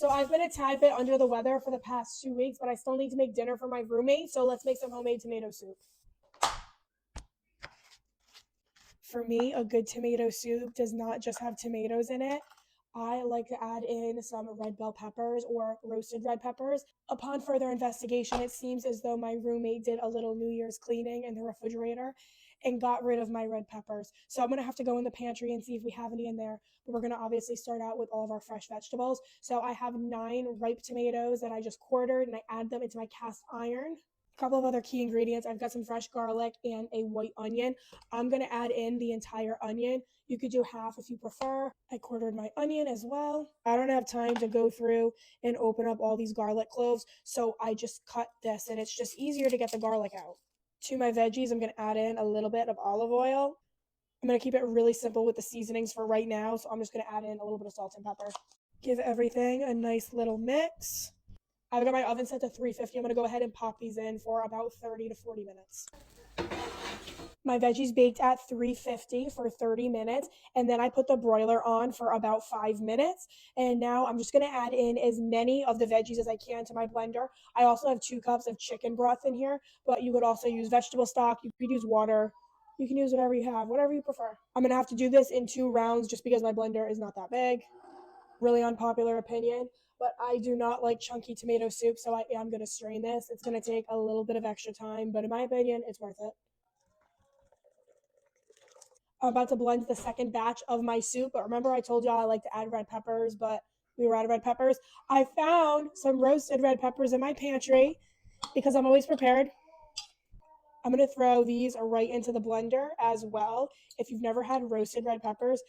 So I've been a tad bit under the weather for the past 2 weeks, but I still need to make dinner for my roommate. So let's make some homemade tomato soup. For me, a good tomato soup does not just have tomatoes in it. I like to add in some red bell peppers or roasted red peppers. Upon further investigation, it seems as though my roommate did a little New Year's cleaning in the refrigerator and got rid of my red peppers. So I'm going to have to go in the pantry and see if we have any in there. But we're going to obviously start out with all of our fresh vegetables. So I have 9 ripe tomatoes that I just quartered and I add them into my cast iron. A couple of other key ingredients. I've got some fresh garlic and a white onion. I'm going to add in the entire onion. You could do half if you prefer. I quartered my onion as well. I don't have time to go through and open up all these garlic cloves, so I just cut this, and it's just easier to get the garlic out. To my veggies, I'm going to add in a little bit of olive oil. I'm going to keep it really simple with the seasonings for right now, so I'm just going to add in a little bit of salt and pepper. Give everything a nice little mix. I've got my oven set to 350. I'm going to go ahead and pop these in for about 30 to 40 minutes. My veggies baked at 350 for 30 minutes, and then I put the broiler on for about 5 minutes. And now I'm just going to add in as many of the veggies as I can to my blender. I also have 2 cups of chicken broth in here, but you could also use vegetable stock. You could use water. You can use whatever you have, whatever you prefer. I'm going to have to do this in 2 rounds just because my blender is not that big. Really unpopular opinion, but I do not like chunky tomato soup, so I am going to strain this. It's going to take a little bit of extra time, but in my opinion, it's worth it. I'm about to blend the second batch of my soup, but remember I told y'all I like to add red peppers, but we were out of red peppers. I found some roasted red peppers in my pantry because I'm always prepared. I'm going to throw these right into the blender as well. If you've never had roasted red peppers,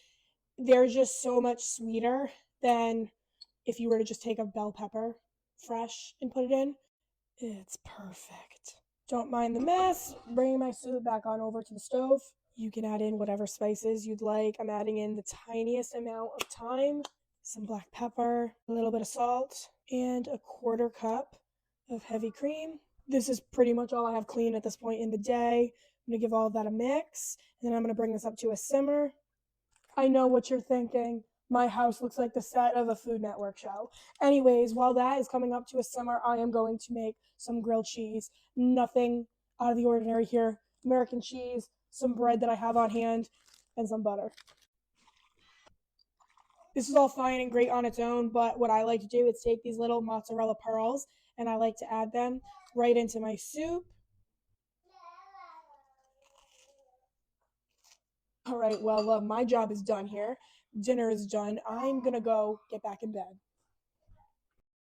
they're just so much sweeter than if you were to just take a bell pepper fresh and put it in. It's perfect. Don't mind the mess. Bringing my soup back on over to the stove. You can add in whatever spices you'd like. I'm adding in the tiniest amount of thyme, some black pepper, a little bit of salt, and a quarter cup of heavy cream. This is pretty much all I have clean at this point in the day. I'm going to give all of that a mix, and then I'm going to bring this up to a simmer. I know what you're thinking. My house looks like the set of a Food Network show. Anyways, while that is coming up to a simmer, I am going to make some grilled cheese. Nothing out of the ordinary here. American cheese, some bread that I have on hand, and some butter. This is all fine and great on its own, but what I like to do is take these little mozzarella pearls and I like to add them right into my soup. All right, well, my job is done here. Dinner is done. I'm going to go get back in bed.